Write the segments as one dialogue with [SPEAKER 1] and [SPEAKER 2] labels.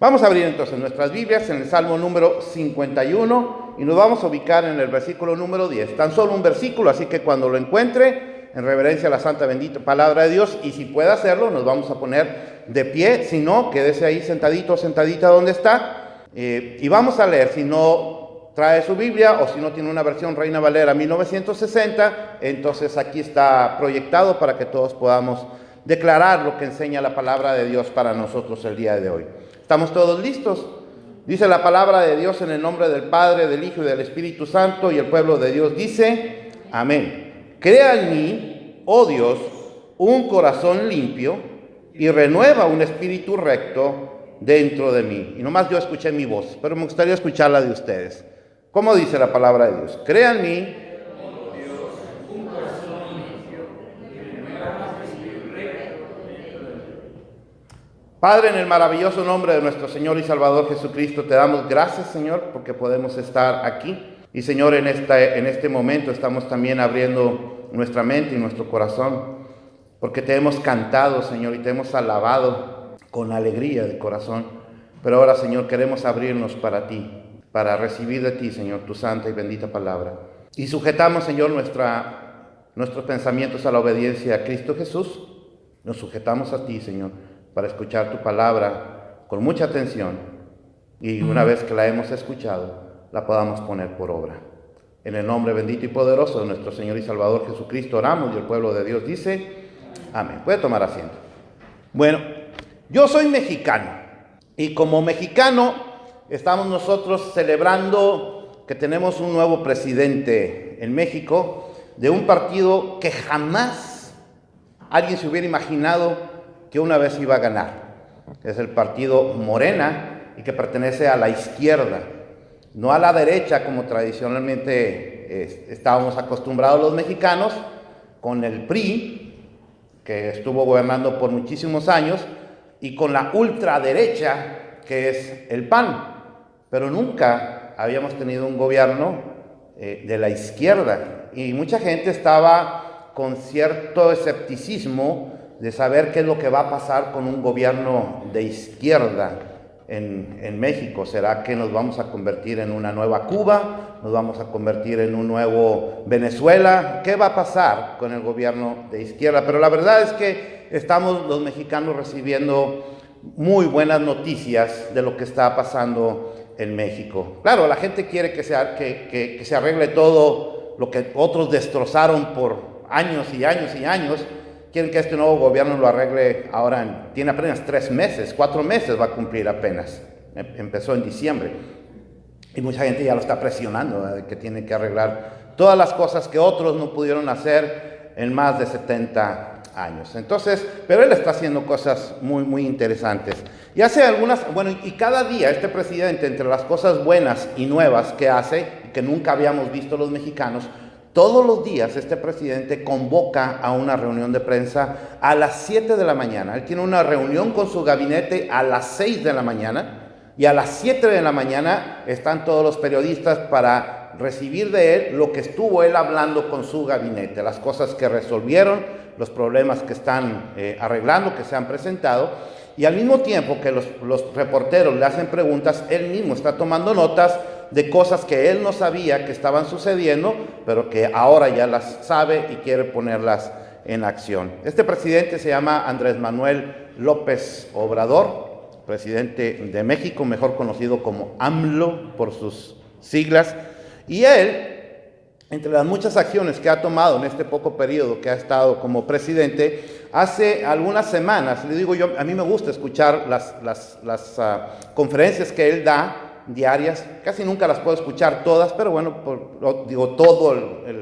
[SPEAKER 1] Vamos a abrir entonces nuestras Biblias en el Salmo número 51 y nos vamos a ubicar en el versículo número 10. Tan solo un versículo, así que cuando lo encuentre, en reverencia a la santa bendita palabra de Dios, y si puede hacerlo, nos vamos a poner de pie. Si no, quédese ahí sentadito o sentadita donde está. Y vamos a leer. Si no trae su Biblia o si no tiene una versión Reina Valera 1960, entonces aquí está proyectado para que todos podamos declarar lo que enseña la palabra de Dios para nosotros el día de hoy. ¿Estamos todos listos? Dice la palabra de Dios en el nombre del Padre, del Hijo y del Espíritu Santo, y el pueblo de Dios dice, amén. Crea en mí, oh Dios, un corazón limpio y renueva un espíritu recto dentro de mí. Y nomás yo escuché mi voz, pero me gustaría escucharla de ustedes. ¿Cómo dice la palabra de Dios? Crea en mí, oh Dios, un corazón limpio y renueva un espíritu recto dentro de mí. Padre, en el maravilloso nombre de nuestro Señor y Salvador Jesucristo, te damos gracias, Señor, porque podemos estar aquí. Y, Señor, en este momento estamos también abriendo nuestra mente y nuestro corazón, porque te hemos cantado, Señor, y te hemos alabado con alegría de corazón. Pero ahora, Señor, queremos abrirnos para ti, para recibir de ti, Señor, tu santa y bendita palabra. Y sujetamos, Señor, nuestros pensamientos a la obediencia a Cristo Jesús. Nos sujetamos a ti, Señor, para escuchar tu palabra con mucha atención, y una vez que la hemos escuchado, la podamos poner por obra. En el nombre bendito y poderoso de nuestro Señor y Salvador Jesucristo oramos, y el pueblo de Dios dice, amén. Puede tomar asiento. Bueno, yo soy mexicano, y como mexicano estamos nosotros celebrando que tenemos un nuevo presidente en México, de un partido que jamás alguien se hubiera imaginado que una vez iba a ganar. Es el partido Morena, y que pertenece a la izquierda, no a la derecha como tradicionalmente estábamos acostumbrados los mexicanos, con el PRI, que estuvo gobernando por muchísimos años, y con la ultraderecha, que es el PAN. Pero nunca habíamos tenido un gobierno de la izquierda, y mucha gente estaba con cierto escepticismo de saber qué es lo que va a pasar con un gobierno de izquierda en México. ¿Será que nos vamos a convertir en una nueva Cuba? ¿Nos vamos a convertir en un nuevo Venezuela? ¿Qué va a pasar con el gobierno de izquierda? Pero la verdad es que estamos los mexicanos recibiendo muy buenas noticias de lo que está pasando en México. Claro, la gente quiere que se arregle todo lo que otros destrozaron por años y años y años. Quieren que este nuevo gobierno lo arregle ahora, tiene apenas 4 meses va a cumplir apenas. Empezó en diciembre. Y mucha gente ya lo está presionando, ¿verdad?, de que tiene que arreglar todas las cosas que otros no pudieron hacer en más de 70 años. Entonces, pero él está haciendo cosas muy, muy interesantes. Y hace y cada día este presidente, entre las cosas buenas y nuevas que hace, que nunca habíamos visto los mexicanos, todos los días este presidente convoca a una reunión de prensa a las 7 de la mañana. Él tiene una reunión con su gabinete a las 6 de la mañana, y a las 7 de la mañana están todos los periodistas para recibir de él lo que estuvo él hablando con su gabinete, las cosas que resolvieron, los problemas que están arreglando, que se han presentado. Y al mismo tiempo que los reporteros le hacen preguntas, él mismo está tomando notas de cosas que él no sabía que estaban sucediendo, pero que ahora ya las sabe y quiere ponerlas en acción. Este presidente se llama Andrés Manuel López Obrador, presidente de México, mejor conocido como AMLO por sus siglas. Y él, entre las muchas acciones que ha tomado en este poco periodo que ha estado como presidente, hace algunas semanas, le digo yo, a mí me gusta escuchar las conferencias que él da diarias. Casi nunca las puedo escuchar todas, pero bueno,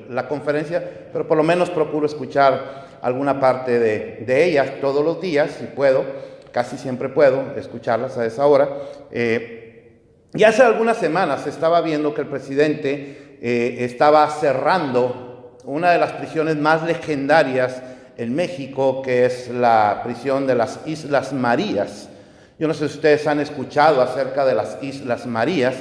[SPEAKER 1] la conferencia, pero por lo menos procuro escuchar alguna parte de ellas todos los días, si puedo. Casi siempre puedo escucharlas a esa hora. Y hace algunas semanas estaba viendo que el presidente estaba cerrando una de las prisiones más legendarias en México, que es la prisión de las Islas Marías. Yo no sé si ustedes han escuchado acerca de las Islas Marías.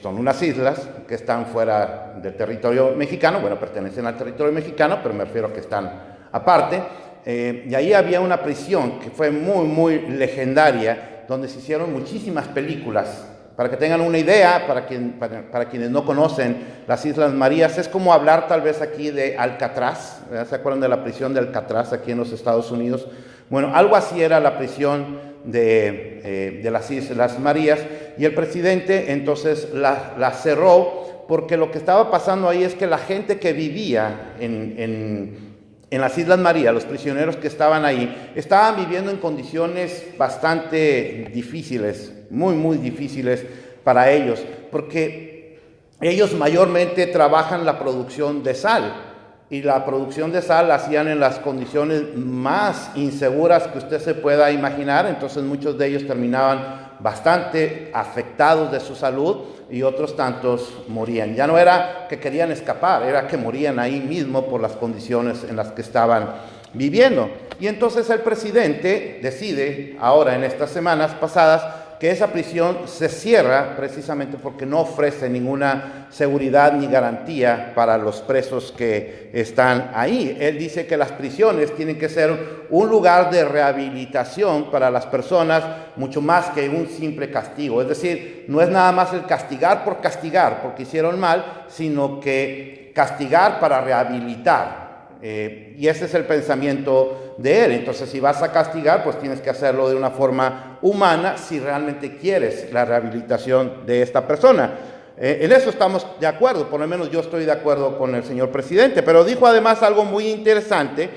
[SPEAKER 1] Son unas islas que están fuera del territorio mexicano. Bueno, pertenecen al territorio mexicano, pero me refiero a que están aparte. Y ahí había una prisión que fue muy, muy legendaria, donde se hicieron muchísimas películas. Para que tengan una idea, para quienes no conocen las Islas Marías, es como hablar tal vez aquí de Alcatraz, ¿verdad? ¿Se acuerdan de la prisión de Alcatraz aquí en los Estados Unidos? Bueno, algo así era la prisión de las Islas Marías, y el presidente entonces la cerró, porque lo que estaba pasando ahí es que la gente que vivía en las Islas Marías, los prisioneros que estaban ahí, estaban viviendo en condiciones bastante difíciles, muy difíciles para ellos, porque ellos mayormente trabajan la producción de sal, y la producción de sal la hacían en las condiciones más inseguras que usted se pueda imaginar. Entonces muchos de ellos terminaban bastante afectados de su salud y otros tantos morían. Ya no era que querían escapar, era que morían ahí mismo por las condiciones en las que estaban viviendo. Y entonces el presidente decide ahora en estas semanas pasadas que esa prisión se cierra precisamente porque no ofrece ninguna seguridad ni garantía para los presos que están ahí. Él dice que las prisiones tienen que ser un lugar de rehabilitación para las personas, mucho más que un simple castigo. Es decir, no es nada más el castigar por castigar, porque hicieron mal, sino que castigar para rehabilitar. Y ese es el pensamiento de él. Entonces, si vas a castigar, pues tienes que hacerlo de una forma humana si realmente quieres la rehabilitación de esta persona. En eso estamos de acuerdo, por lo menos yo estoy de acuerdo con el señor presidente, pero dijo además algo muy interesante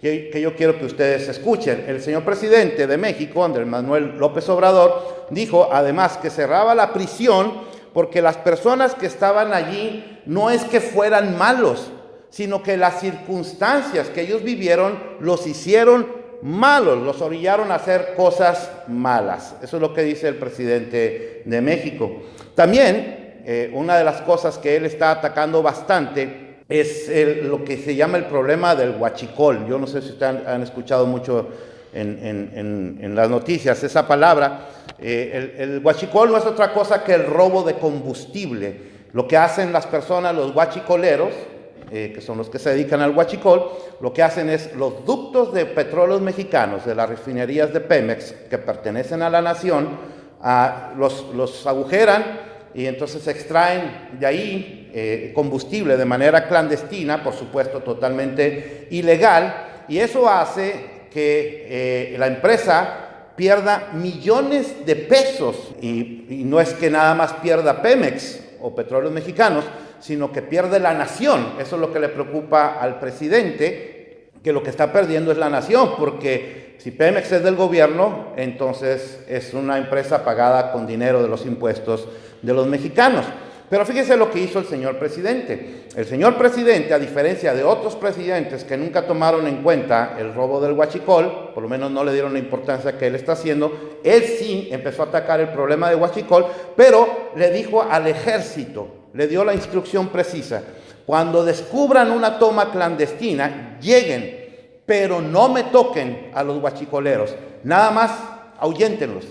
[SPEAKER 1] que yo quiero que ustedes escuchen. El señor presidente de México, Andrés Manuel López Obrador, dijo además que cerraba la prisión porque las personas que estaban allí no es que fueran malos, sino que las circunstancias que ellos vivieron los hicieron malos, los orillaron a hacer cosas malas. Eso es lo que dice el presidente de México. También, una de las cosas que él está atacando bastante es lo que se llama el problema del huachicol. Yo no sé si ustedes han escuchado mucho en las noticias esa palabra. El huachicol no es otra cosa que el robo de combustible. Lo que hacen las personas, los huachicoleros, que son los que se dedican al huachicol, lo que hacen es los ductos de petróleos mexicanos de las refinerías de Pemex que pertenecen a la nación, los agujeran y entonces extraen de ahí combustible de manera clandestina, por supuesto totalmente ilegal, y eso hace que la empresa pierda millones de pesos, y no es que nada más pierda Pemex o Petróleos Mexicanos, sino que pierde la nación. Eso es lo que le preocupa al presidente, que lo que está perdiendo es la nación, porque si Pemex es del gobierno, entonces es una empresa pagada con dinero de los impuestos de los mexicanos. Pero fíjese lo que hizo el señor presidente. El señor presidente, a diferencia de otros presidentes que nunca tomaron en cuenta el robo del huachicol, por lo menos no le dieron la importancia que él está haciendo, él sí empezó a atacar el problema de huachicol, pero le dijo al ejército, le dio la instrucción precisa: cuando descubran una toma clandestina, lleguen, pero no me toquen a los huachicoleros, nada más ahuyéntenlos,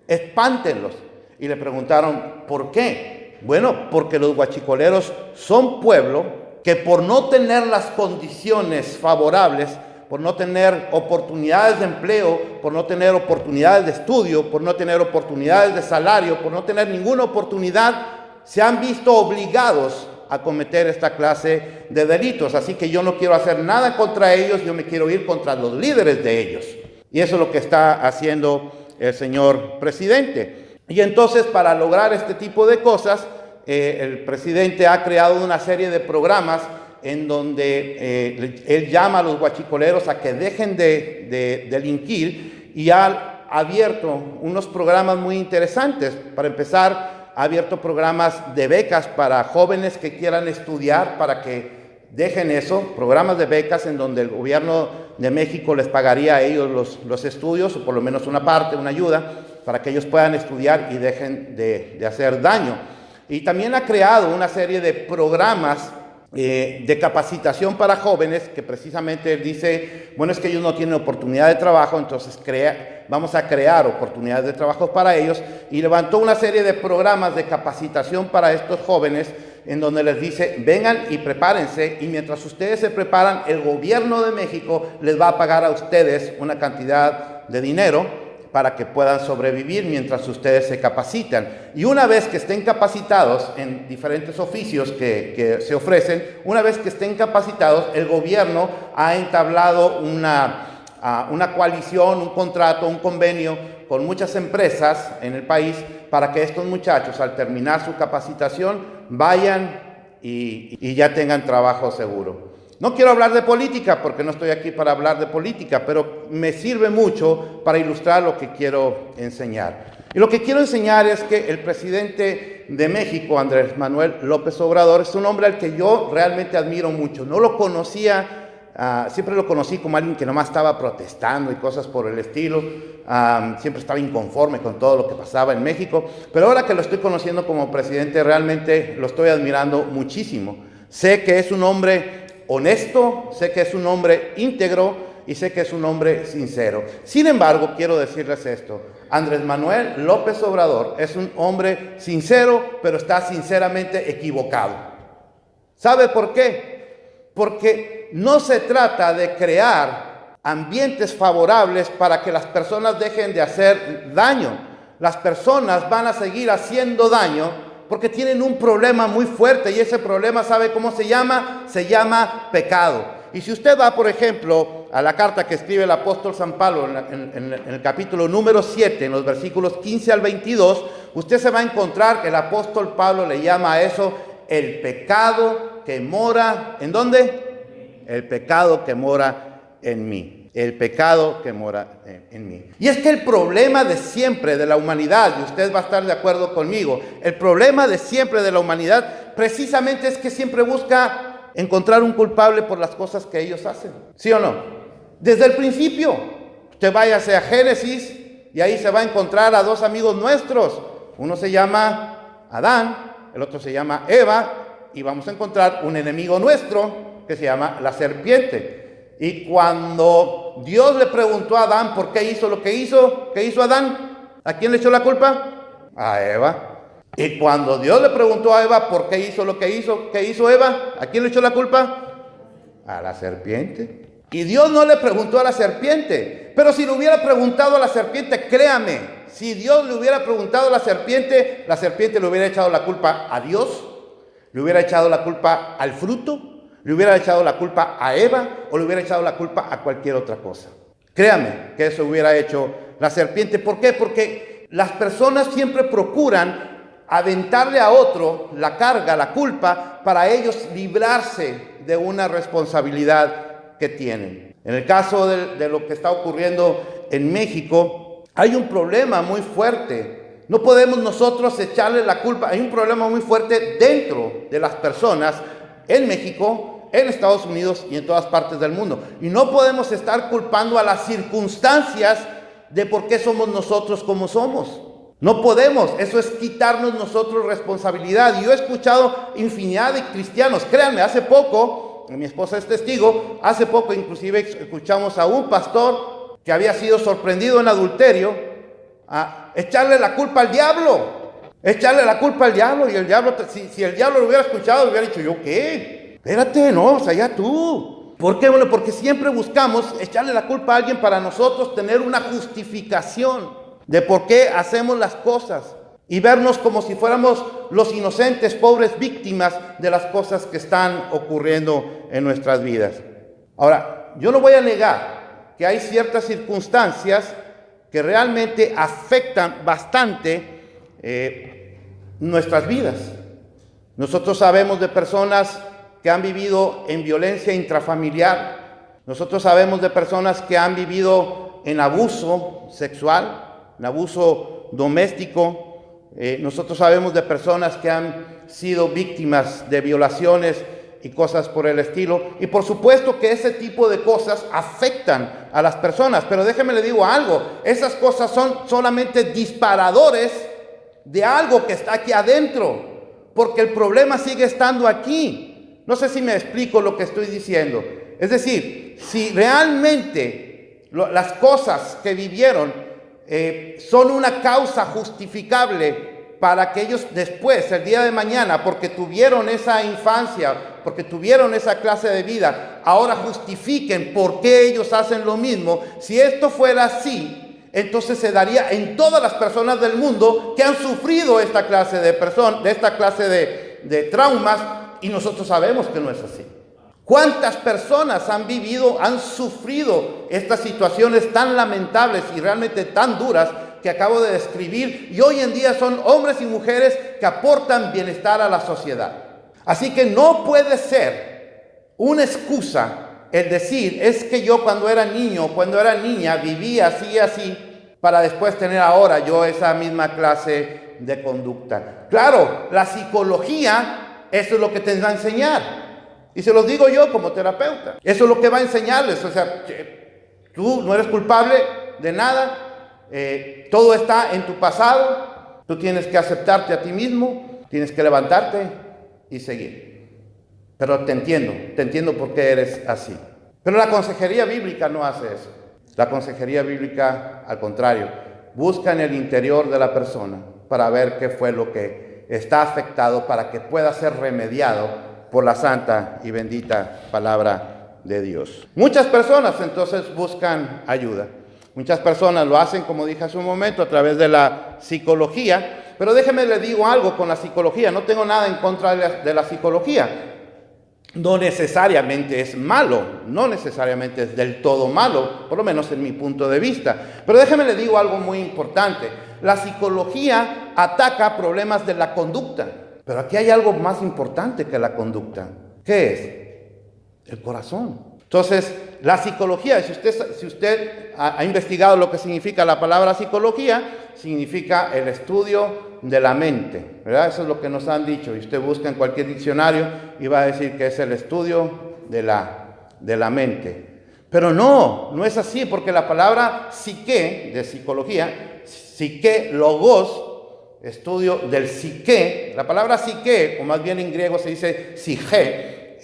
[SPEAKER 1] espántenlos. Y le preguntaron, ¿por qué? Bueno, porque los huachicoleros son pueblo que por no tener las condiciones favorables, por no tener oportunidades de empleo, por no tener oportunidades de estudio, por no tener oportunidades de salario, por no tener ninguna oportunidad, se han visto obligados a cometer esta clase de delitos. Así que yo no quiero hacer nada contra ellos, yo me quiero ir contra los líderes de ellos. Y eso es lo que está haciendo el señor presidente. Y entonces, para lograr este tipo de cosas, el presidente ha creado una serie de programas en donde él llama a los huachicoleros a que dejen de delinquir, y ha abierto unos programas muy interesantes. Para empezar, ha abierto programas de becas para jóvenes que quieran estudiar, para que dejen eso, programas de becas en donde el gobierno de México les pagaría a ellos los estudios, o por lo menos una parte, una ayuda, para que ellos puedan estudiar y dejen de hacer daño. Y también ha creado una serie de programas de capacitación para jóvenes, que precisamente él dice, bueno, es que ellos no tienen oportunidad de trabajo, entonces vamos a crear oportunidades de trabajo para ellos, y levantó una serie de programas de capacitación para estos jóvenes, en donde les dice, vengan y prepárense, y mientras ustedes se preparan, el gobierno de México les va a pagar a ustedes una cantidad de dinero para que puedan sobrevivir mientras ustedes se capacitan. Y una vez que estén capacitados en diferentes oficios que se ofrecen, una vez que estén capacitados, el gobierno ha entablado una coalición, un contrato, un convenio con muchas empresas en el país para que estos muchachos, al terminar su capacitación, vayan y ya tengan trabajo seguro. No quiero hablar de política porque no estoy aquí para hablar de política, pero me sirve mucho para ilustrar lo que quiero enseñar. Y lo que quiero enseñar es que el presidente de México, Andrés Manuel López Obrador, es un hombre al que yo realmente admiro mucho. No lo conocía, siempre lo conocí como alguien que nomás estaba protestando y cosas por el estilo. Siempre estaba inconforme con todo lo que pasaba en México, pero ahora que lo estoy conociendo como presidente, realmente lo estoy admirando muchísimo. Sé que es un hombre honesto, sé que es un hombre íntegro y sé que es un hombre sincero. Sin embargo, quiero decirles esto: Andrés Manuel López Obrador es un hombre sincero, pero está sinceramente equivocado. ¿Sabe por qué? Porque no se trata de crear ambientes favorables para que las personas dejen de hacer daño. Las personas van a seguir haciendo daño porque tienen un problema muy fuerte, y ese problema, ¿sabe cómo se llama? Se llama pecado. Y si usted va, por ejemplo, a la carta que escribe el apóstol San Pablo en el capítulo número 7, en los versículos 15 al 22, usted se va a encontrar que el apóstol Pablo le llama a eso el pecado que mora, ¿en dónde? El pecado que mora en mí. El pecado que mora en mí. Y es que el problema de siempre de la humanidad, y usted va a estar de acuerdo conmigo, el problema de siempre de la humanidad precisamente es que siempre busca encontrar un culpable por las cosas que ellos hacen. ¿Sí o no? Desde el principio, usted váyase a Génesis y ahí se va a encontrar a dos amigos nuestros. Uno se llama Adán, el otro se llama Eva, y vamos a encontrar un enemigo nuestro que se llama la serpiente. Y cuando Dios le preguntó a Adán por qué hizo lo que hizo, ¿qué hizo Adán? ¿A quién le echó la culpa? A Eva. Y cuando Dios le preguntó a Eva por qué hizo lo que hizo, ¿qué hizo Eva? ¿A quién le echó la culpa? A la serpiente. Y Dios no le preguntó a la serpiente. Pero si le hubiera preguntado a la serpiente, créame, si Dios le hubiera preguntado a la serpiente le hubiera echado la culpa a Dios, le hubiera echado la culpa al fruto, le hubiera echado la culpa a Eva o le hubiera echado la culpa a cualquier otra cosa. Créame que eso hubiera hecho la serpiente. ¿Por qué? Porque las personas siempre procuran aventarle a otro la carga, la culpa, para ellos librarse de una responsabilidad que tienen. En el caso de lo que está ocurriendo en México, hay un problema muy fuerte. No podemos nosotros echarle la culpa. Hay un problema muy fuerte dentro de las personas en México, en Estados Unidos y en todas partes del mundo. Y no podemos estar culpando a las circunstancias de por qué somos nosotros como somos. No podemos. Eso es quitarnos nosotros responsabilidad. Y yo he escuchado infinidad de cristianos. Créanme, hace poco, mi esposa es testigo, hace poco inclusive escuchamos a un pastor que había sido sorprendido en adulterio, a echarle la culpa al diablo. Echarle la culpa al diablo, y el diablo, si el diablo lo hubiera escuchado, le hubiera dicho: ¿yo qué? Espérate, no, o sea, ya tú. ¿Por qué? Bueno, porque siempre buscamos echarle la culpa a alguien para nosotros tener una justificación de por qué hacemos las cosas y vernos como si fuéramos los inocentes, pobres víctimas de las cosas que están ocurriendo en nuestras vidas. Ahora, yo no voy a negar que hay ciertas circunstancias que realmente afectan bastante nuestras vidas. Nosotros sabemos de personas que han vivido en violencia intrafamiliar. Nosotros sabemos de personas que han vivido en abuso sexual, en abuso doméstico. Nosotros sabemos de personas que han sido víctimas de violaciones y cosas por el estilo. Y por supuesto que ese tipo de cosas afectan a las personas. Pero déjeme le digo algo, esas cosas son solamente disparadores de algo que está aquí adentro, porque el problema sigue estando aquí. No sé si me explico lo que estoy diciendo. Es decir, si realmente las cosas que vivieron son una causa justificable para que ellos después, el día de mañana, porque tuvieron esa infancia, porque tuvieron esa clase de vida, ahora justifiquen por qué ellos hacen lo mismo. Si esto fuera así, entonces se daría en todas las personas del mundo que han sufrido esta clase de traumas, y nosotros sabemos que no es así. ¿Cuántas personas han sufrido estas situaciones tan lamentables y realmente tan duras que acabo de describir, y hoy en día son hombres y mujeres que aportan bienestar a la sociedad? Así que no puede ser una excusa el decir, es que yo cuando era niño, cuando era niña, vivía así y así, para después tener ahora yo esa misma clase de conducta. Claro, la psicología, eso es lo que te va a enseñar. Y se los digo yo como terapeuta. Eso es lo que va a enseñarles. O sea, tú no eres culpable de nada. Todo está en tu pasado. Tú tienes que aceptarte a ti mismo. Tienes que levantarte y seguir. Pero te entiendo por qué eres así. Pero la consejería bíblica no hace eso. La consejería bíblica, al contrario, busca en el interior de la persona para ver qué fue lo que está afectado, para que pueda ser remediado por la santa y bendita palabra de Dios. Muchas personas entonces buscan ayuda. Muchas personas lo hacen, como dije hace un momento, a través de la psicología. Pero déjeme le digo algo con la psicología. No tengo nada en contra de la psicología. No necesariamente es malo, no necesariamente es del todo malo, por lo menos en mi punto de vista. Pero déjeme le digo algo muy importante. La psicología ataca problemas de la conducta, pero aquí hay algo más importante que la conducta. ¿Qué es? El corazón. Entonces, la psicología, si usted ha investigado lo que significa la palabra psicología, significa el estudio de la mente, ¿verdad? Eso es lo que nos han dicho. Y usted busca en cualquier diccionario y va a decir que es el estudio de la mente. Pero no es así, porque la palabra psique, de psicología, psique, logos, estudio del psique, la palabra psique, o más bien en griego se dice psige,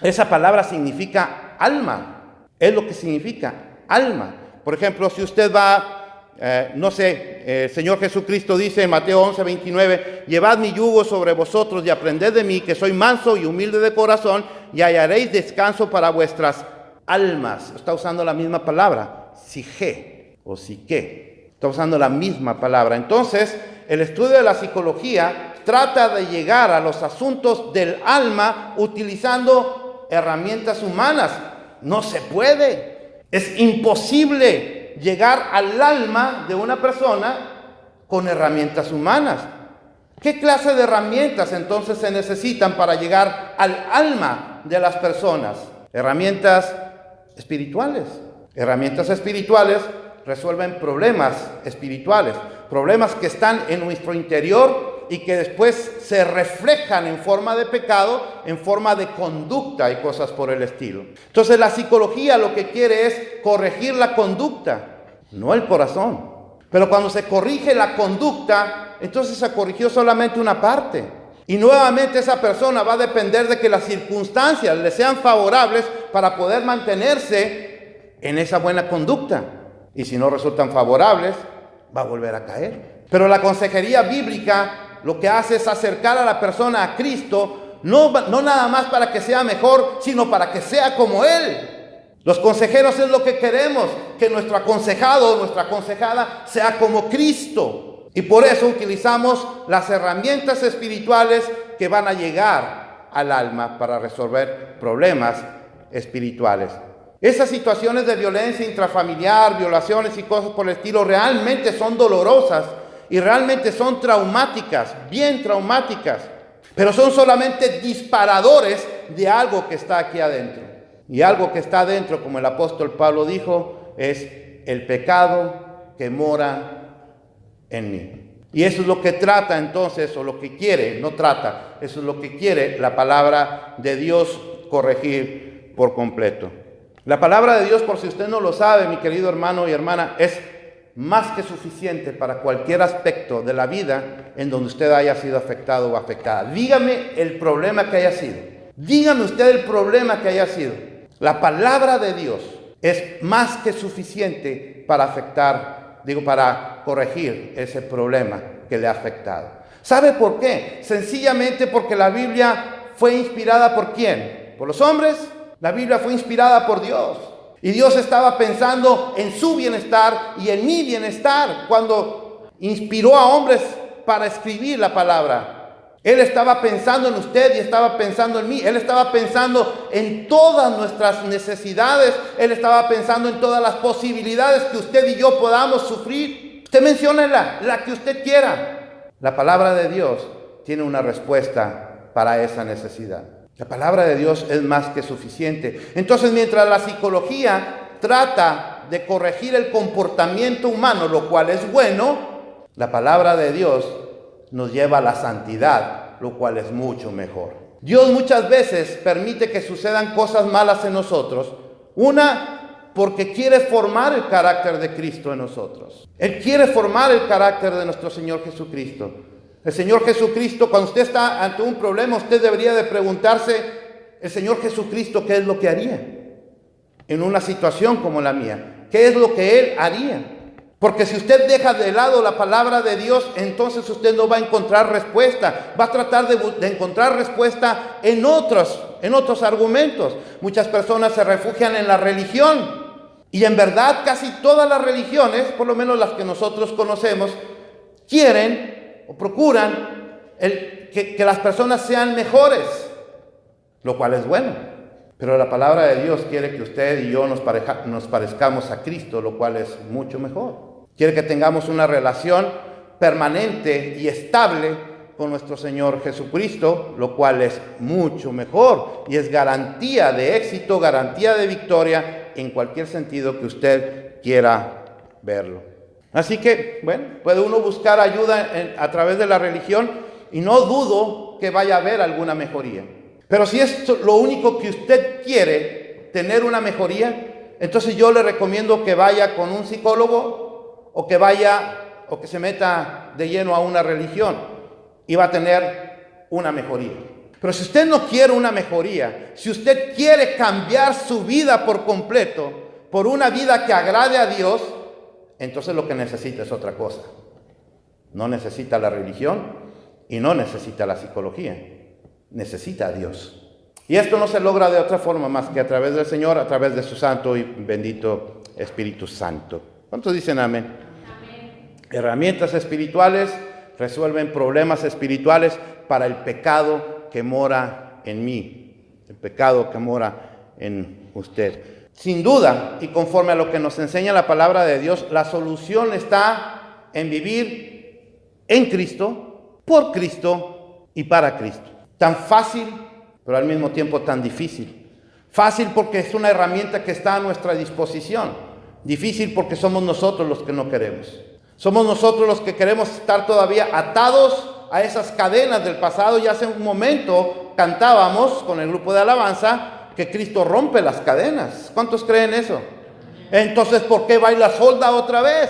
[SPEAKER 1] esa palabra significa alma, es lo que significa alma. Por ejemplo, si usted va, el Señor Jesucristo dice en Mateo 11:29, llevad mi yugo sobre vosotros y aprended de mí, que soy manso y humilde de corazón, y hallaréis descanso para vuestras almas. Está usando la misma palabra, psige o psique. Está usando la misma palabra. Entonces, el estudio de la psicología trata de llegar a los asuntos del alma utilizando herramientas humanas. No se puede. Es imposible llegar al alma de una persona con herramientas humanas. ¿Qué clase de herramientas entonces se necesitan para llegar al alma de las personas? Herramientas espirituales. Herramientas espirituales resuelven problemas espirituales, problemas que están en nuestro interior y que después se reflejan en forma de pecado, en forma de conducta y cosas por el estilo. Entonces la psicología lo que quiere es corregir la conducta, no el corazón. Pero cuando se corrige la conducta, entonces se corrigió solamente una parte. Y nuevamente esa persona va a depender de que las circunstancias le sean favorables para poder mantenerse en esa buena conducta. Y si no resultan favorables, va a volver a caer. Pero la consejería bíblica lo que hace es acercar a la persona a Cristo, no nada más para que sea mejor, sino para que sea como Él. Los consejeros es lo que queremos, que nuestro aconsejado o nuestra aconsejada sea como Cristo. Y por eso utilizamos las herramientas espirituales que van a llegar al alma para resolver problemas espirituales. Esas situaciones de violencia intrafamiliar, violaciones y cosas por el estilo realmente son dolorosas y realmente son traumáticas, bien traumáticas, pero son solamente disparadores de algo que está aquí adentro. Y algo que está adentro, como el apóstol Pablo dijo, es el pecado que mora en mí. Y eso es lo que trata entonces, o lo que quiere, no trata, eso es lo que quiere la palabra de Dios corregir por completo. La palabra de Dios, por si usted no lo sabe, mi querido hermano y hermana, es más que suficiente para cualquier aspecto de la vida en donde usted haya sido afectado o afectada. Dígame el problema que haya sido. Dígame usted el problema que haya sido. La palabra de Dios es más que suficiente para para corregir ese problema que le ha afectado. ¿Sabe por qué? Sencillamente porque la Biblia fue inspirada ¿por quién? ¿Por los hombres? La Biblia fue inspirada por Dios. Y Dios estaba pensando en su bienestar y en mi bienestar cuando inspiró a hombres para escribir la palabra. Él estaba pensando en usted y estaba pensando en mí. Él estaba pensando en todas nuestras necesidades. Él estaba pensando en todas las posibilidades que usted y yo podamos sufrir. Usted menciónela, la que usted quiera. La palabra de Dios tiene una respuesta para esa necesidad. La palabra de Dios es más que suficiente. Entonces, mientras la psicología trata de corregir el comportamiento humano, lo cual es bueno, la palabra de Dios nos lleva a la santidad, lo cual es mucho mejor. Dios muchas veces permite que sucedan cosas malas en nosotros. Una, porque quiere formar el carácter de Cristo en nosotros. Él quiere formar el carácter de nuestro Señor Jesucristo. El Señor Jesucristo, cuando usted está ante un problema, usted debería de preguntarse, el Señor Jesucristo, ¿qué es lo que haría en una situación como la mía? ¿Qué es lo que Él haría? Porque si usted deja de lado la palabra de Dios, entonces usted no va a encontrar respuesta. Va a tratar de encontrar respuesta en otros argumentos. Muchas personas se refugian en la religión. Y en verdad casi todas las religiones, por lo menos las que nosotros conocemos, quieren o procuran que las personas sean mejores, lo cual es bueno. Pero la palabra de Dios quiere que usted y yo nos parezcamos a Cristo, lo cual es mucho mejor. Quiere que tengamos una relación permanente y estable con nuestro Señor Jesucristo, lo cual es mucho mejor y es garantía de éxito, garantía de victoria en cualquier sentido que usted quiera verlo. Así que, bueno, puede uno buscar ayuda a través de la religión y no dudo que vaya a haber alguna mejoría. Pero si es lo único que usted quiere, tener una mejoría, entonces yo le recomiendo que vaya con un psicólogo o que se meta de lleno a una religión y va a tener una mejoría. Pero si usted no quiere una mejoría, si usted quiere cambiar su vida por completo por una vida que agrade a Dios, entonces lo que necesita es otra cosa. No necesita la religión y no necesita la psicología. Necesita a Dios. Y esto no se logra de otra forma más que a través del Señor, a través de su santo y bendito Espíritu Santo. ¿Cuántos dicen amén? Amén. Herramientas espirituales resuelven problemas espirituales para el pecado que mora en mí, el pecado que mora en usted. Sin duda, y conforme a lo que nos enseña la palabra de Dios, la solución está en vivir en Cristo, por Cristo y para Cristo. Tan fácil, pero al mismo tiempo tan difícil. Fácil porque es una herramienta que está a nuestra disposición. Difícil porque somos nosotros los que no queremos. Somos nosotros los que queremos estar todavía atados a esas cadenas del pasado. Y hace un momento cantábamos con el grupo de alabanza que Cristo rompe las cadenas. ¿Cuántos creen eso? Entonces, ¿por qué va y la solda otra vez?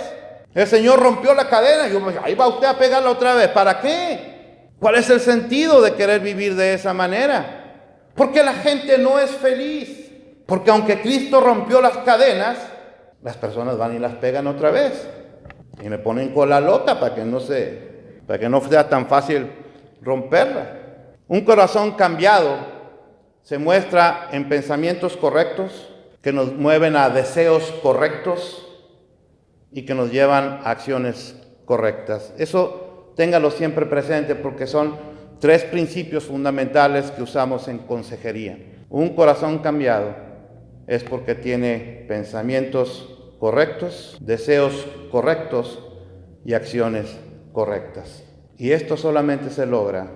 [SPEAKER 1] El Señor rompió la cadena. Y ahí va usted a pegarla otra vez. ¿Para qué? ¿Cuál es el sentido de querer vivir de esa manera? Porque la gente no es feliz. Porque aunque Cristo rompió las cadenas, las personas van y las pegan otra vez. Y me ponen cola loca para que no sea tan fácil romperla. Un corazón cambiado se muestra en pensamientos correctos que nos mueven a deseos correctos y que nos llevan a acciones correctas. Eso téngalo siempre presente porque son 3 principios fundamentales que usamos en consejería. Un corazón cambiado es porque tiene pensamientos correctos, deseos correctos y acciones correctas. Y esto solamente se logra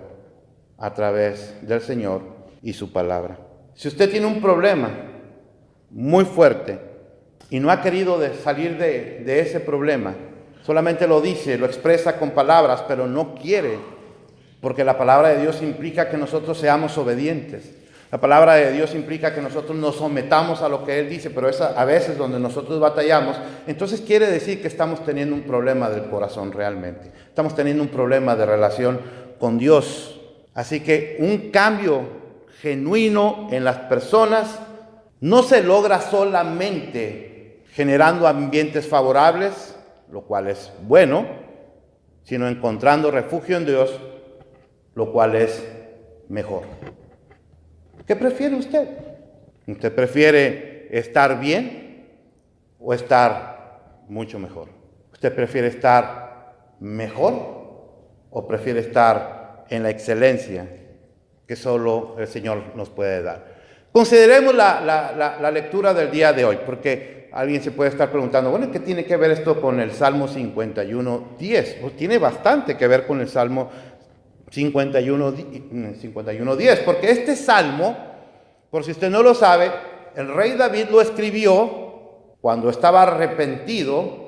[SPEAKER 1] a través del Señor y su palabra. Si usted tiene un problema muy fuerte y no ha querido salir de ese problema, solamente lo dice, lo expresa con palabras, pero no quiere, porque la palabra de Dios implica que nosotros seamos obedientes. La palabra de Dios implica que nosotros nos sometamos a lo que Él dice, pero es a veces donde nosotros batallamos. Entonces quiere decir que estamos teniendo un problema del corazón realmente. Estamos teniendo un problema de relación con Dios. Así que un cambio genuino en las personas no se logra solamente generando ambientes favorables, lo cual es bueno, sino encontrando refugio en Dios, lo cual es mejor. ¿Qué prefiere usted? ¿Usted prefiere estar bien o estar mucho mejor? ¿Usted prefiere estar mejor o prefiere estar en la excelencia que solo el Señor nos puede dar? Consideremos la lectura del día de hoy, porque alguien se puede estar preguntando, bueno, ¿qué tiene que ver esto con el Salmo 51:10? Pues tiene bastante que ver con el Salmo 51:10, porque este salmo, por si usted no lo sabe, el rey David lo escribió cuando estaba arrepentido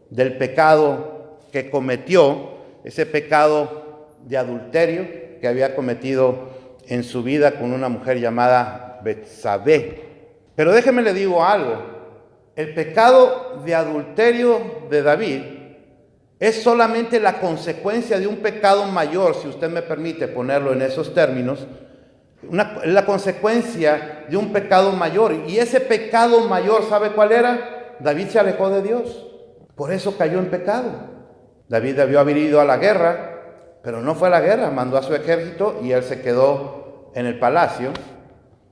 [SPEAKER 1] del pecado que cometió, ese pecado de adulterio que había cometido en su vida con una mujer llamada Betsabé. Pero déjeme le digo algo, el pecado de adulterio de David es solamente la consecuencia de un pecado mayor, si usted me permite ponerlo en esos términos, la consecuencia de un pecado mayor. Y ese pecado mayor, ¿sabe cuál era? David se alejó de Dios, por eso cayó en pecado. David debió haber ido a la guerra, pero no fue a la guerra, mandó a su ejército y él se quedó en el palacio.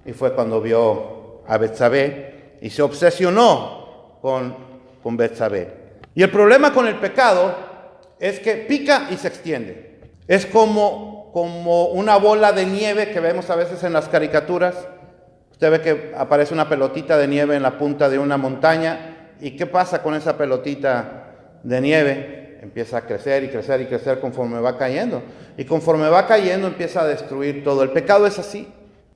[SPEAKER 1] Y fue cuando vio a Betsabé y se obsesionó con Betsabé. Y el problema con el pecado es que pica y se extiende. Es como una bola de nieve que vemos a veces en las caricaturas. Usted ve que aparece una pelotita de nieve en la punta de una montaña. ¿Y qué pasa con esa pelotita de nieve? Empieza a crecer y crecer y crecer conforme va cayendo. Y conforme va cayendo empieza a destruir todo. El pecado es así.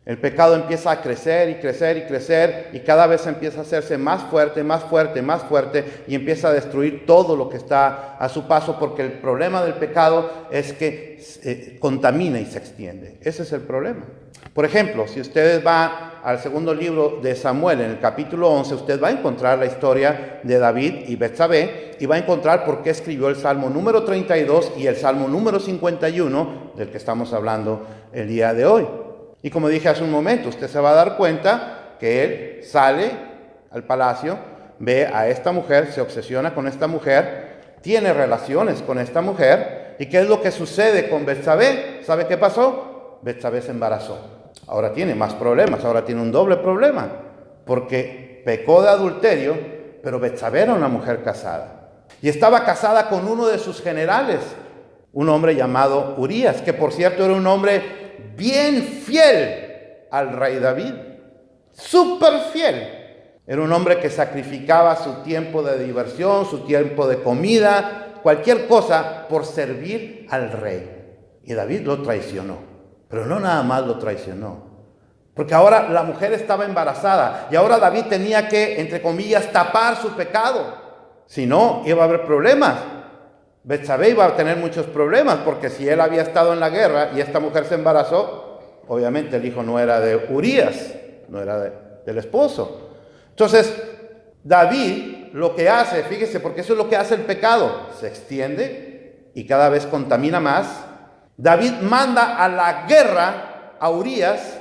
[SPEAKER 1] El pecado empieza a crecer y crecer y crecer y cada vez empieza a hacerse más fuerte, más fuerte, más fuerte y empieza a destruir todo lo que está a su paso, porque el problema del pecado es que contamina y se extiende. Ese es el problema. Por ejemplo, si usted va al segundo libro de Samuel, en el capítulo 11, usted va a encontrar la historia de David y Betsabé y va a encontrar por qué escribió el Salmo número 32 y el Salmo número 51, del que estamos hablando el día de hoy. Y como dije hace un momento, usted se va a dar cuenta que él sale al palacio, ve a esta mujer, se obsesiona con esta mujer, tiene relaciones con esta mujer. ¿Y qué es lo que sucede con Betsabé? ¿Sabe qué pasó? Betsabé se embarazó. Ahora tiene más problemas, ahora tiene un doble problema, porque pecó de adulterio, pero Betsabé era una mujer casada. Y estaba casada con uno de sus generales, un hombre llamado Urías, que por cierto era un hombre bien fiel al rey David, súper fiel. Era un hombre que sacrificaba su tiempo de diversión, su tiempo de comida, cualquier cosa por servir al rey. Y David lo traicionó, pero no nada más lo traicionó, porque ahora la mujer estaba embarazada y ahora David tenía que, entre comillas, tapar su pecado. Si no, iba a haber problemas. Betsabé iba a tener muchos problemas, porque si él había estado en la guerra y esta mujer se embarazó, obviamente el hijo no era de Urías, no era del esposo. Entonces, David lo que hace, fíjese, porque eso es lo que hace el pecado, se extiende y cada vez contamina más. David manda a la guerra a Urías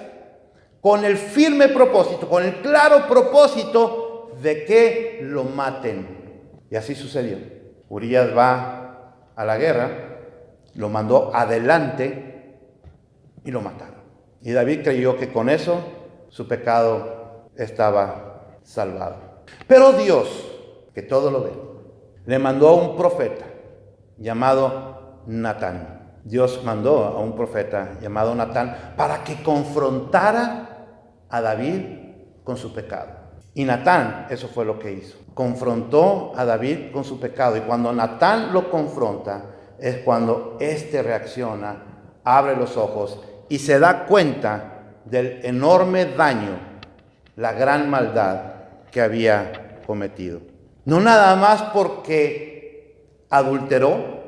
[SPEAKER 1] con el firme propósito, con el claro propósito de que lo maten. Y así sucedió. Urías va a la guerra, lo mandó adelante y lo mataron. Y David creyó que con eso su pecado estaba salvado. Pero Dios, que todo lo ve, le mandó a un profeta llamado Natán. Dios mandó a un profeta llamado Natán para que confrontara a David con su pecado. Y Natán, eso fue lo que hizo. Confrontó a David con su pecado. Y cuando Natán lo confronta, es cuando éste reacciona, abre los ojos y se da cuenta del enorme daño, la gran maldad que había cometido. No nada más porque adulteró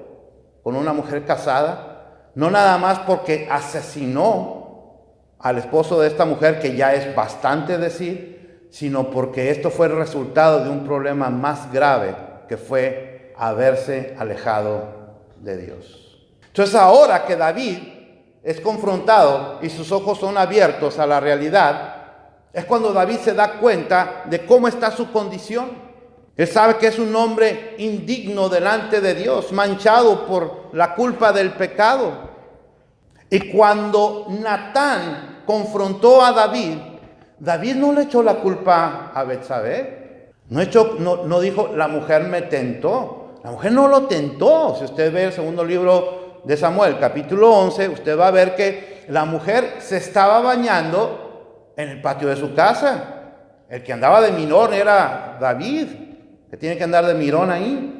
[SPEAKER 1] con una mujer casada, no nada más porque asesinó al esposo de esta mujer, que ya es bastante decir, sino porque esto fue el resultado de un problema más grave, que fue haberse alejado de Dios. Entonces, ahora que David es confrontado y sus ojos son abiertos a la realidad, es cuando David se da cuenta de cómo está su condición. Él sabe que es un hombre indigno delante de Dios, manchado por la culpa del pecado. Y cuando Natán confrontó a David, David no le echó la culpa a Betsabé. No dijo, la mujer me tentó. La mujer no lo tentó. Si usted ve el segundo libro de Samuel, capítulo 11, usted va a ver que la mujer se estaba bañando en el patio de su casa. El que andaba de mirón era David, que tiene que andar de mirón ahí.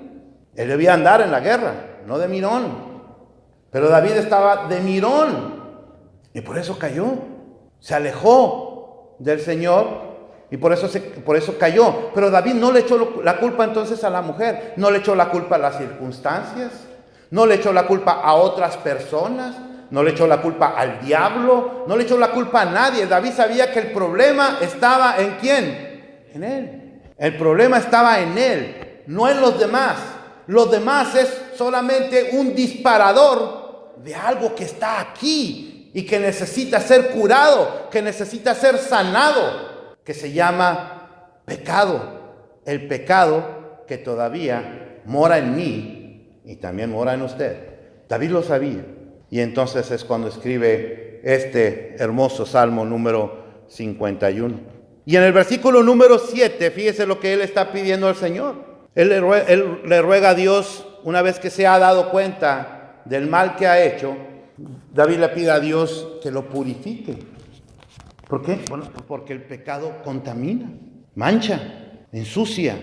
[SPEAKER 1] Él debía andar en la guerra, no de mirón. Pero David estaba de mirón y por eso cayó. Se alejó del Señor y por eso cayó. Pero David no le echó la culpa entonces a la mujer, no le echó la culpa a las circunstancias, no le echó la culpa a otras personas, no le echó la culpa al diablo, no le echó la culpa a nadie. David sabía que el problema estaba ¿en quién? En él. El problema estaba en él, no en los demás. Los demás es solamente un disparador de algo que está aquí y que necesita ser curado, que necesita ser sanado, que se llama pecado. El pecado que todavía mora en mí y también mora en usted. David lo sabía. Y entonces es cuando escribe este hermoso Salmo número 51. Y en el versículo número 7, fíjese lo que él está pidiendo al Señor. Él le ruega a Dios, una vez que se ha dado cuenta del mal que ha hecho, David le pide a Dios que lo purifique. ¿Por qué? Bueno, porque el pecado contamina, mancha, ensucia,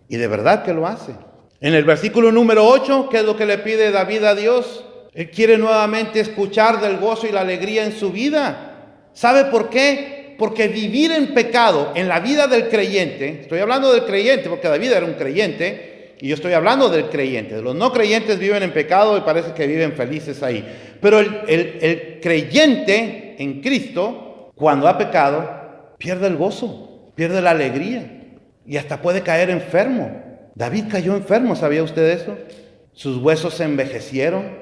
[SPEAKER 1] y de verdad que lo hace. En el versículo número 8, ¿qué es lo que le pide David a Dios? Él quiere nuevamente escuchar del gozo y la alegría en su vida. ¿Sabe por qué? Porque vivir en pecado en la vida del creyente, estoy hablando del creyente porque David era un creyente, y yo estoy hablando del creyente. Los no creyentes viven en pecado y parece que viven felices ahí. Pero el creyente en Cristo, cuando ha pecado, pierde el gozo, pierde la alegría y hasta puede caer enfermo. David cayó enfermo, ¿sabía usted eso? Sus huesos se envejecieron,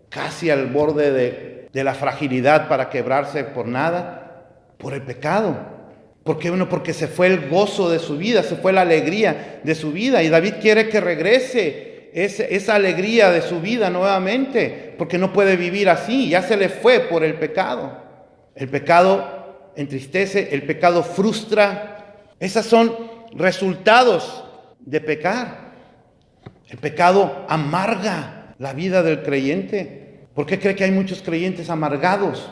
[SPEAKER 1] casi al borde de la fragilidad para quebrarse por nada, por el pecado. ¿Por qué? Bueno, porque se fue el gozo de su vida, se fue la alegría de su vida. Y David quiere que regrese esa alegría de su vida nuevamente, porque no puede vivir así, ya se le fue por el pecado. El pecado entristece, el pecado frustra. Esos son resultados de pecar. El pecado amarga la vida del creyente. ¿Por qué cree que hay muchos creyentes amargados?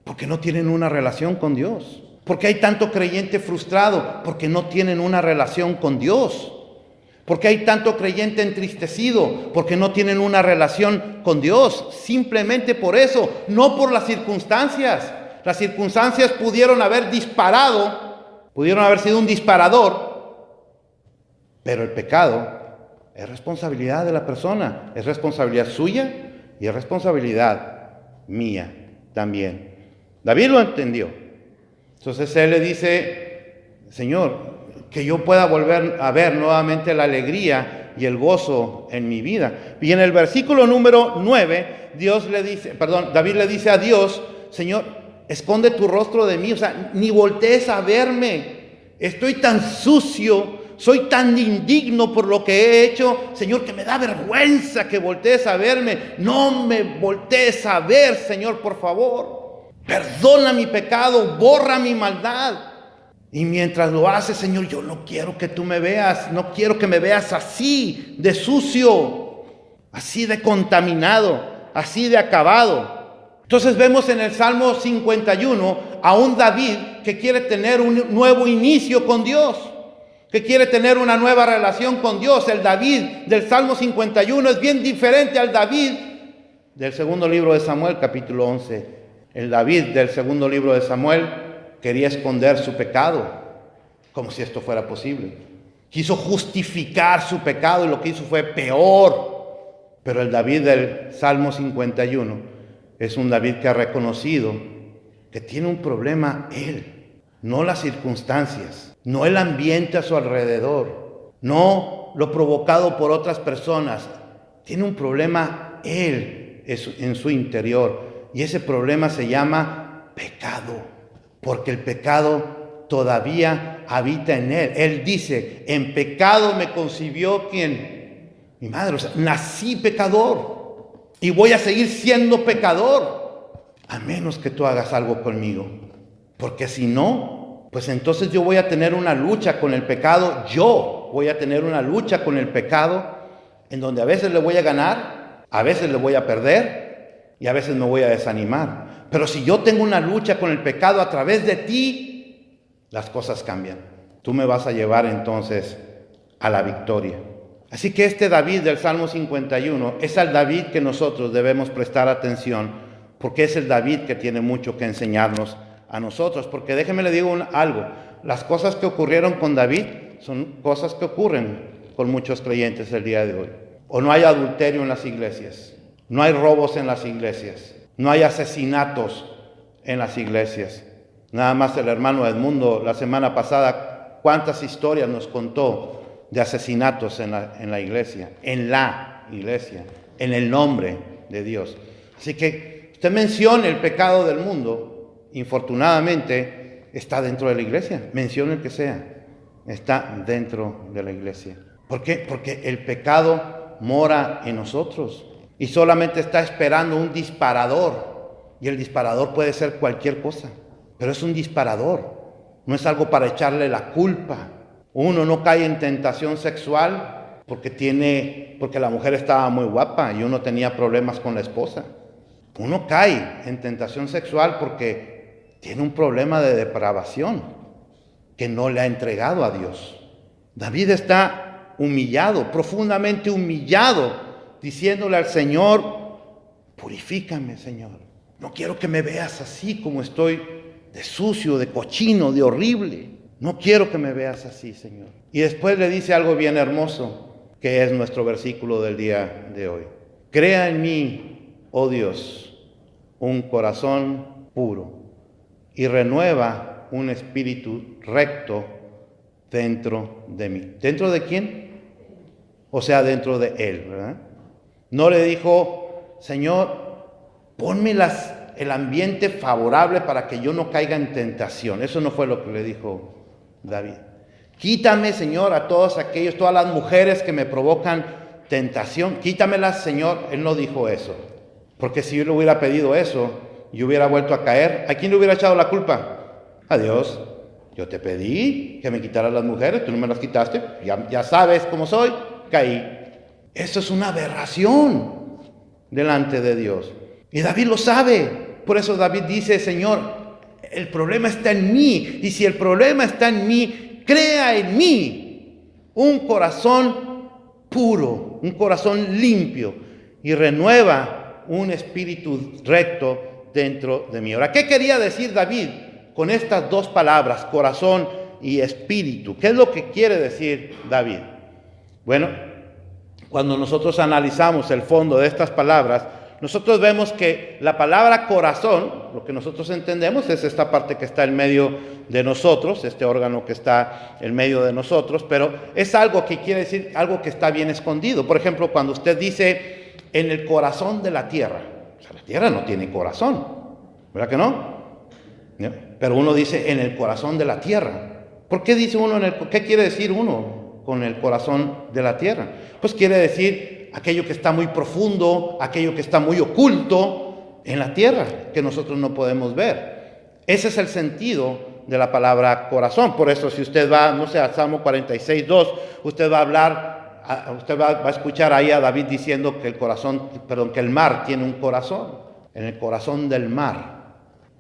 [SPEAKER 1] Porque no tienen una relación con Dios. ¿Por qué hay tanto creyente frustrado? Porque no tienen una relación con Dios. ¿Por qué hay tanto creyente entristecido? Porque no tienen una relación con Dios. Simplemente por eso, no por las circunstancias. Las circunstancias pudieron haber disparado, pudieron haber sido un disparador, pero el pecado es responsabilidad de la persona, es responsabilidad suya y es responsabilidad mía también. David lo entendió. Entonces él le dice, Señor, que yo pueda volver a ver nuevamente la alegría y el gozo en mi vida. Y en el versículo número 9, David le dice a Dios, Señor, esconde tu rostro de mí, o sea, ni voltees a verme. Estoy tan sucio, soy tan indigno por lo que he hecho, Señor, que me da vergüenza que voltees a verme. No me voltees a ver, Señor, por favor. Perdona mi pecado, borra mi maldad. Y mientras lo haces, Señor, yo no quiero que tú me veas, no quiero que me veas así de sucio, así de contaminado, así de acabado. Entonces vemos en el Salmo 51 a un David que quiere tener un nuevo inicio con Dios, que quiere tener una nueva relación con Dios. El David del Salmo 51 es bien diferente al David del segundo libro de Samuel, capítulo 11. El David del segundo libro de Samuel quería esconder su pecado, como si esto fuera posible. Quiso justificar su pecado y lo que hizo fue peor. Pero el David del Salmo 51 es un David que ha reconocido que tiene un problema él, no las circunstancias, no el ambiente a su alrededor, no lo provocado por otras personas. Tiene un problema él en su interior. Y ese problema se llama pecado, porque el pecado todavía habita en él. Él dice, en pecado me concibió ¿quién? Mi madre. O sea, nací pecador y voy a seguir siendo pecador, a menos que tú hagas algo conmigo. Porque si no, pues entonces yo voy a tener una lucha con el pecado. Yo voy a tener una lucha con el pecado en donde a veces le voy a ganar, a veces le voy a perder y a veces me voy a desanimar. Pero si yo tengo una lucha con el pecado a través de ti, las cosas cambian. Tú me vas a llevar entonces a la victoria. Así que este David del Salmo 51 es al David que nosotros debemos prestar atención, porque es el David que tiene mucho que enseñarnos a nosotros. Porque déjeme le digo algo, las cosas que ocurrieron con David son cosas que ocurren con muchos creyentes el día de hoy. O no hay adulterio en las iglesias, no hay robos en las iglesias, no hay asesinatos en las iglesias. Nada más el hermano Edmundo la semana pasada, cuántas historias nos contó de asesinatos en la iglesia, en el nombre de Dios. Así que usted mencione el pecado del mundo, infortunadamente está dentro de la iglesia, mencione el que sea, está dentro de la iglesia. ¿Por qué? Porque el pecado mora en nosotros y solamente está esperando un disparador, y el disparador puede ser cualquier cosa, pero es un disparador, no es algo para echarle la culpa. Uno no cae en tentación sexual porque la mujer estaba muy guapa y uno tenía problemas con la esposa. Uno cae en tentación sexual porque tiene un problema de depravación que no le ha entregado a Dios. David está humillado, profundamente humillado, diciéndole al Señor: purifícame, Señor. No quiero que me veas así como estoy, de sucio, de cochino, de horrible. No quiero que me veas así, Señor. Y después le dice algo bien hermoso, que es nuestro versículo del día de hoy. Crea en mí, oh Dios, un corazón puro y renueva un espíritu recto dentro de mí. ¿Dentro de quién? O sea, dentro de Él, ¿verdad? No le dijo: Señor, ponme el ambiente favorable para que yo no caiga en tentación. Eso no fue lo que le dijo David. Quítame, Señor, a todas las mujeres que me provocan tentación, quítamelas, Señor. Él no dijo eso, porque si yo le hubiera pedido eso y hubiera vuelto a caer, ¿a quién le hubiera echado la culpa? A Dios. Yo te pedí que me quitaras las mujeres, tú no me las quitaste, ya sabes cómo soy, caí. Eso es una aberración delante de Dios, y David lo sabe. Por eso David dice: Señor, el problema está en mí, y si el problema está en mí, crea en mí un corazón puro, un corazón limpio, y renueva un espíritu recto dentro de mí. Ahora, ¿qué quería decir David con estas dos palabras, corazón y espíritu? ¿Qué es lo que quiere decir David? Bueno, cuando nosotros analizamos el fondo de estas palabras, nosotros vemos que la palabra corazón, lo que nosotros entendemos es esta parte que está en medio de nosotros, este órgano que está en medio de nosotros, pero es algo que quiere decir algo que está bien escondido. Por ejemplo, cuando usted dice en el corazón de la tierra, o sea, la tierra no tiene corazón, ¿verdad que no? Pero uno dice en el corazón de la tierra. ¿Por qué dice uno qué quiere decir uno con el corazón de la tierra? Pues quiere decir aquello que está muy profundo, aquello que está muy oculto en la tierra, que nosotros no podemos ver. Ese es el sentido de la palabra corazón. Por eso, si usted va, no sé, al Salmo 46:2, usted va a hablar, usted va a escuchar ahí a David diciendo que que el mar tiene un corazón, en el corazón del mar.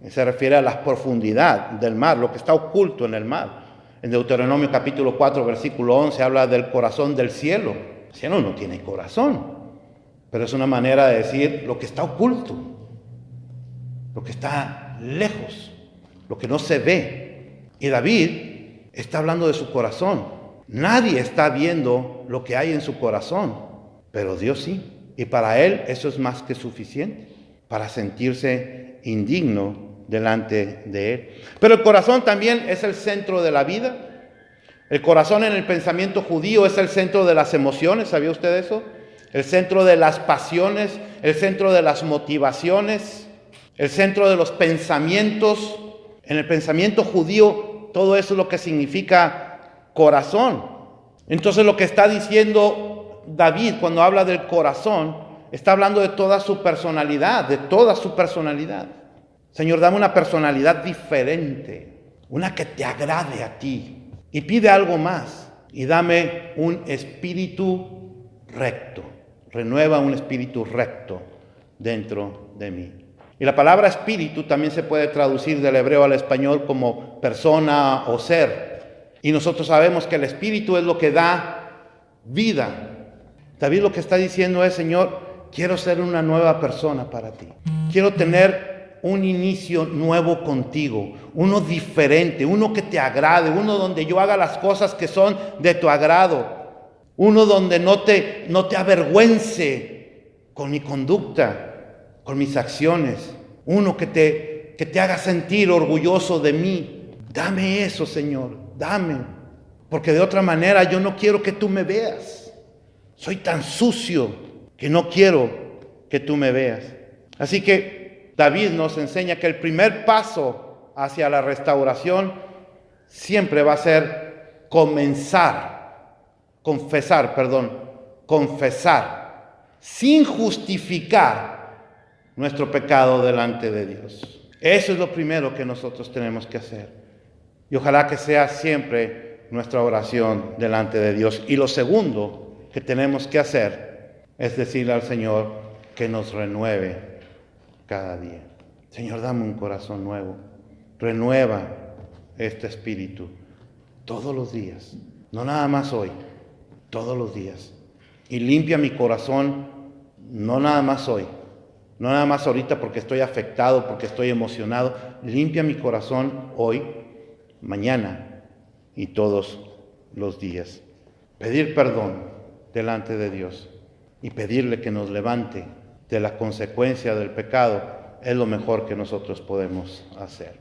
[SPEAKER 1] Se refiere a la profundidad del mar, lo que está oculto en el mar. En Deuteronomio capítulo 4, versículo 11, habla del corazón del cielo. El cielo no tiene corazón, pero es una manera de decir lo que está oculto, lo que está lejos, lo que no se ve. Y David está hablando de su corazón. Nadie está viendo lo que hay en su corazón, pero Dios sí. Y para él eso es más que suficiente para sentirse indigno delante de él. Pero el corazón también es el centro de la vida. El corazón en el pensamiento judío es el centro de las emociones, ¿sabía usted eso? El centro de las pasiones, el centro de las motivaciones, el centro de los pensamientos. En el pensamiento judío, todo eso es lo que significa corazón. Entonces, lo que está diciendo David cuando habla del corazón, está hablando de toda su personalidad, de toda su personalidad. Señor, dame una personalidad diferente. una que te agrade a ti. Y pide algo más, y dame un espíritu recto. Renueva un espíritu recto dentro de mí. Y la palabra espíritu también se puede traducir del hebreo al español como persona o ser. Y nosotros sabemos que el espíritu es lo que da vida. David lo que está diciendo es: Señor, quiero ser una nueva persona para ti. Quiero tener un inicio nuevo contigo, uno diferente, uno que te agrade, uno donde yo haga las cosas que son de tu agrado, uno donde no te avergüence con mi conducta, con mis acciones, uno que te haga sentir orgulloso de mí. Dame eso, Señor, dame, porque de otra manera yo no quiero que tú me veas. Soy tan sucio que no quiero que tú me veas. Así que David nos enseña que el primer paso hacia la restauración siempre va a ser confesar, sin justificar nuestro pecado delante de Dios. Eso es lo primero que nosotros tenemos que hacer. Y ojalá que sea siempre nuestra oración delante de Dios. Y lo segundo que tenemos que hacer es decirle al Señor que nos renueve cada día. Señor, dame un corazón nuevo. Renueva este espíritu todos los días, no nada más hoy, todos los días. Y limpia mi corazón, no nada más hoy, no nada más ahorita porque estoy afectado, porque estoy emocionado. Limpia mi corazón hoy, mañana y todos los días. Pedir perdón delante de Dios y pedirle que nos levante de la consecuencia del pecado es lo mejor que nosotros podemos hacer.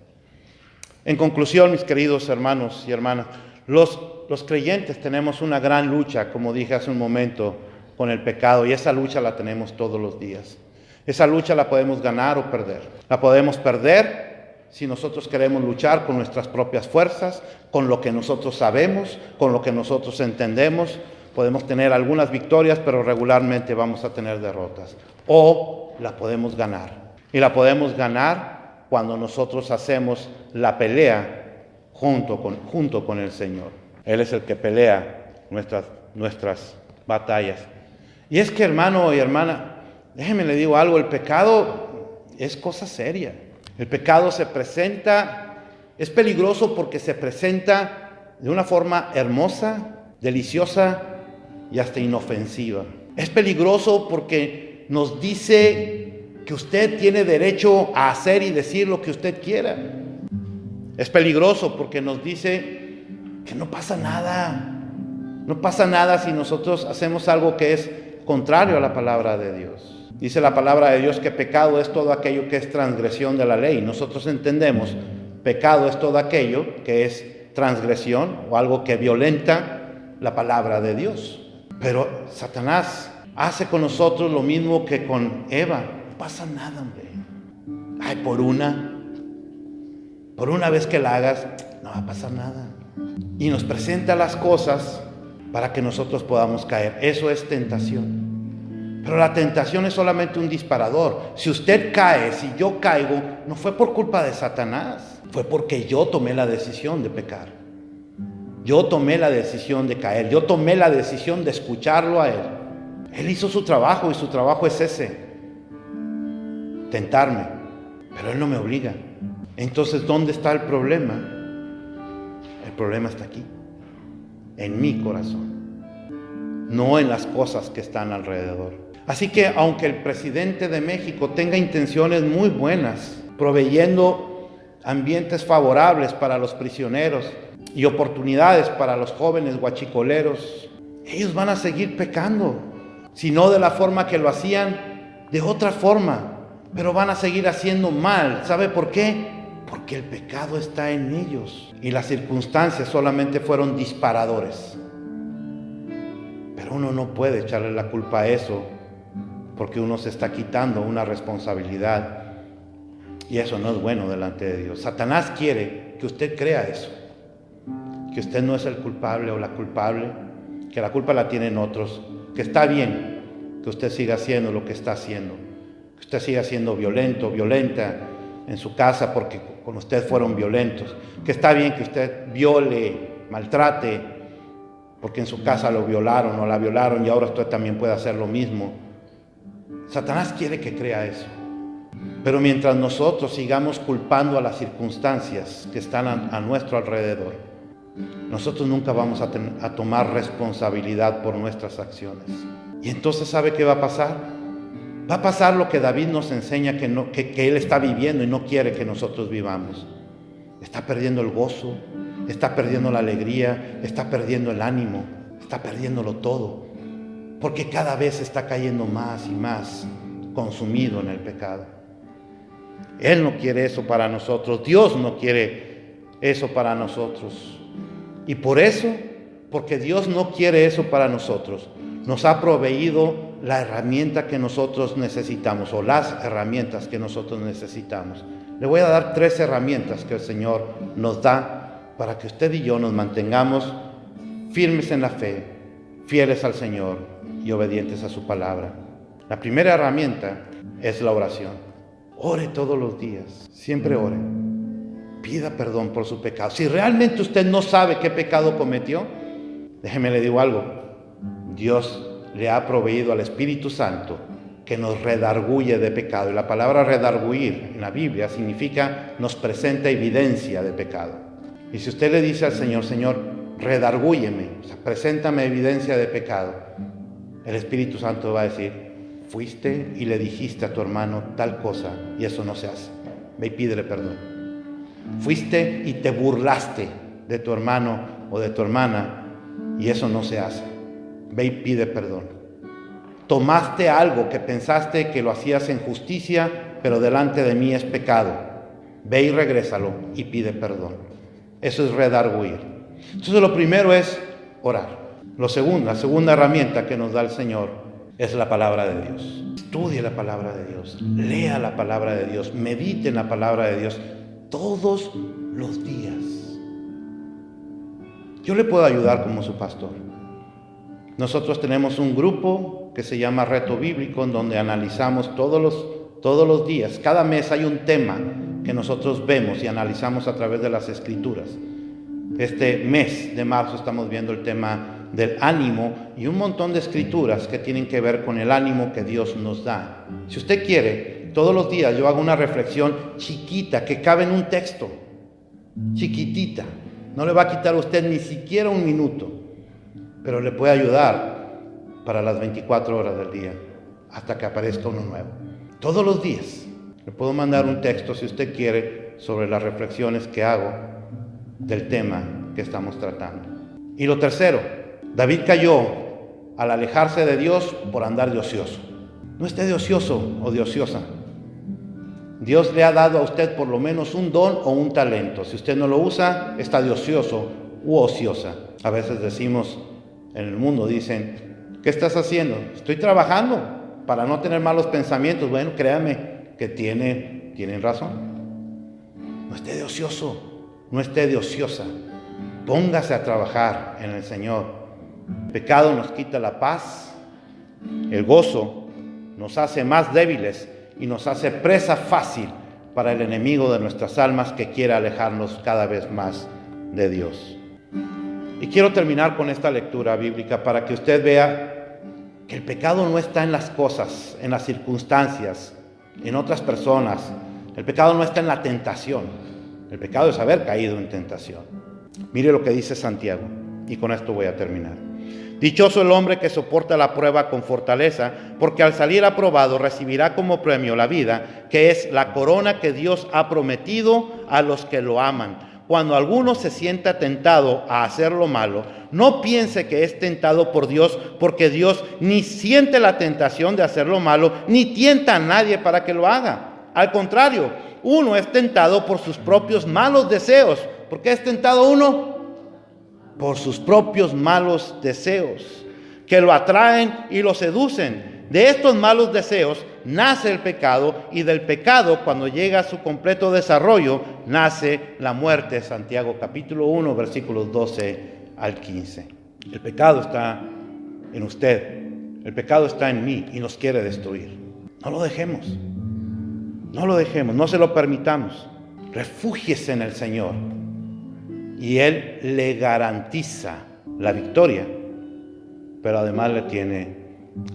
[SPEAKER 1] En conclusión, mis queridos hermanos y hermanas, los creyentes tenemos una gran lucha, como dije hace un momento, con el pecado, y esa lucha la tenemos todos los días. Esa lucha la podemos ganar o perder. La podemos perder si nosotros queremos luchar con nuestras propias fuerzas, con lo que nosotros sabemos, con lo que nosotros entendemos. Podemos tener algunas victorias, pero regularmente vamos a tener derrotas. O la podemos ganar. Y la podemos ganar cuando nosotros hacemos la pelea junto con el Señor. Él es el que pelea nuestras batallas. Y es que, hermano y hermana, déjeme le digo algo, el pecado es cosa seria. El pecado es peligroso porque se presenta de una forma hermosa, deliciosa y hasta inofensiva. Es peligroso porque nos dice que usted tiene derecho a hacer y decir lo que usted quiera. Es peligroso porque nos dice que no pasa nada. No pasa nada si nosotros hacemos algo que es contrario a la palabra de Dios. Dice la palabra de Dios que pecado es todo aquello que es transgresión de la ley. Nosotros entendemos, pecado es todo aquello que es transgresión o algo que violenta la palabra de Dios. Pero Satanás hace con nosotros lo mismo que con Eva. No pasa nada, hombre. Ay, por una vez que la hagas, no va a pasar nada. Y nos presenta las cosas para que nosotros podamos caer. Eso es tentación. Pero la tentación es solamente un disparador. Si usted cae, si yo caigo, no fue por culpa de Satanás. Fue porque yo tomé la decisión de pecar. Yo tomé la decisión de caer. Yo tomé la decisión de escucharlo a Él. Él hizo su trabajo y su trabajo es ese. Tentarme. Pero Él no me obliga. Entonces, ¿dónde está el problema? El problema está aquí. En mi corazón. No en las cosas que están alrededor. Así que, aunque el presidente de México tenga intenciones muy buenas, proveyendo ambientes favorables para los prisioneros y oportunidades para los jóvenes guachicoleros, ellos van a seguir pecando, si no de la forma que lo hacían, de otra forma, pero van a seguir haciendo mal. ¿Sabe por qué? Porque el pecado está en ellos y las circunstancias solamente fueron disparadores. Pero uno no puede echarle la culpa a eso, porque uno se está quitando una responsabilidad y eso no es bueno delante de Dios. Satanás quiere que usted crea eso, que usted no es el culpable o la culpable, que la culpa la tienen otros, que está bien que usted siga haciendo lo que está haciendo, que usted siga siendo violento, violenta en su casa porque con usted fueron violentos, que está bien que usted viole, maltrate, porque en su casa lo violaron o la violaron y ahora usted también puede hacer lo mismo. Satanás quiere que crea eso. Pero mientras nosotros sigamos culpando a las circunstancias que están a nuestro alrededor, nosotros nunca vamos a tomar responsabilidad por nuestras acciones. Y entonces, ¿sabe qué va a pasar? Va a pasar lo que David nos enseña que él está viviendo y no quiere que nosotros vivamos. Está perdiendo el gozo, está perdiendo la alegría, está perdiendo el ánimo, está perdiéndolo todo. Porque cada vez está cayendo más y más consumido en el pecado. Él no quiere eso para nosotros. Dios no quiere eso para nosotros. Y por eso, porque Dios no quiere eso para nosotros, nos ha proveído la herramienta que nosotros necesitamos, o las herramientas que nosotros necesitamos. Le voy a dar 3 herramientas que el Señor nos da para que usted y yo nos mantengamos firmes en la fe, fieles al Señor y obedientes a su palabra. La primera herramienta es la oración. Ore todos los días, siempre ore. Pida perdón por su pecado. Si realmente usted no sabe qué pecado cometió, déjeme le digo algo. Dios le ha proveído al Espíritu Santo que nos redarguye de pecado. Y la palabra redarguir en la Biblia significa nos presenta evidencia de pecado. Y si usted le dice al Señor, Señor, redargúyeme, o sea, preséntame evidencia de pecado, el Espíritu Santo va a decir, fuiste y le dijiste a tu hermano tal cosa y eso no se hace. Ve y pídele perdón. Fuiste y te burlaste de tu hermano o de tu hermana y eso no se hace. Ve y pide perdón. Tomaste algo que pensaste que lo hacías en justicia, pero delante de mí es pecado. Ve y regrésalo y pide perdón. Eso es redarguir. Entonces lo primero es orar. La segunda herramienta que nos da el Señor es la palabra de Dios. Estudie la palabra de Dios. Lea la palabra de Dios. Medite en la palabra de Dios todos los días. Yo le puedo ayudar como su pastor. Nosotros tenemos un grupo que se llama Reto Bíblico, en donde analizamos todos los días. Cada mes hay un tema que nosotros vemos y analizamos a través de las Escrituras. Este mes de marzo estamos viendo el tema del ánimo y un montón de escrituras que tienen que ver con el ánimo que Dios nos da. Si usted quiere, todos los días yo hago una reflexión chiquita que cabe en un texto, chiquitita. No le va a quitar a usted ni siquiera un minuto, pero le puede ayudar para las 24 horas del día, hasta que aparezca uno nuevo. Todos los días le puedo mandar un texto, si usted quiere, sobre las reflexiones que hago del tema que estamos tratando. Y lo tercero, David cayó al alejarse de Dios por andar de ocioso. No esté de ocioso o de ociosa. Dios le ha dado a usted por lo menos un don o un talento. Si usted no lo usa, está de ocioso u ociosa. A veces decimos, en el mundo dicen, ¿qué estás haciendo? Estoy trabajando para no tener malos pensamientos. Bueno, créame que tienen razón. No esté de ocioso, no esté de ociosa. Póngase a trabajar en el Señor. El pecado nos quita la paz, el gozo, nos hace más débiles y nos hace presa fácil para el enemigo de nuestras almas que quiere alejarnos cada vez más de Dios. Y quiero terminar con esta lectura bíblica para que usted vea que el pecado no está en las cosas, en las circunstancias, en otras personas. El pecado no está en la tentación. El pecado es haber caído en tentación. Mire lo que dice Santiago, y con esto voy a terminar. Dichoso el hombre que soporta la prueba con fortaleza, porque al salir aprobado recibirá como premio la vida, que es la corona que Dios ha prometido a los que lo aman. Cuando alguno se sienta tentado a hacer lo malo, no piense que es tentado por Dios, porque Dios ni siente la tentación de hacer lo malo, ni tienta a nadie para que lo haga. Al contrario, uno es tentado por sus propios malos deseos. ¿Por qué es tentado uno? Por sus propios malos deseos, que lo atraen y lo seducen. De estos malos deseos nace el pecado, y del pecado, cuando llega a su completo desarrollo, nace la muerte. Santiago capítulo 1, versículos 12 al 15. El pecado está en usted, el pecado está en mí y nos quiere destruir. No lo dejemos. No lo dejemos, no se lo permitamos. Refúgiese en el Señor y Él le garantiza la victoria, pero además le tiene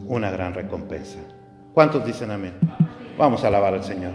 [SPEAKER 1] una gran recompensa. ¿Cuántos dicen amén? Vamos a alabar al Señor.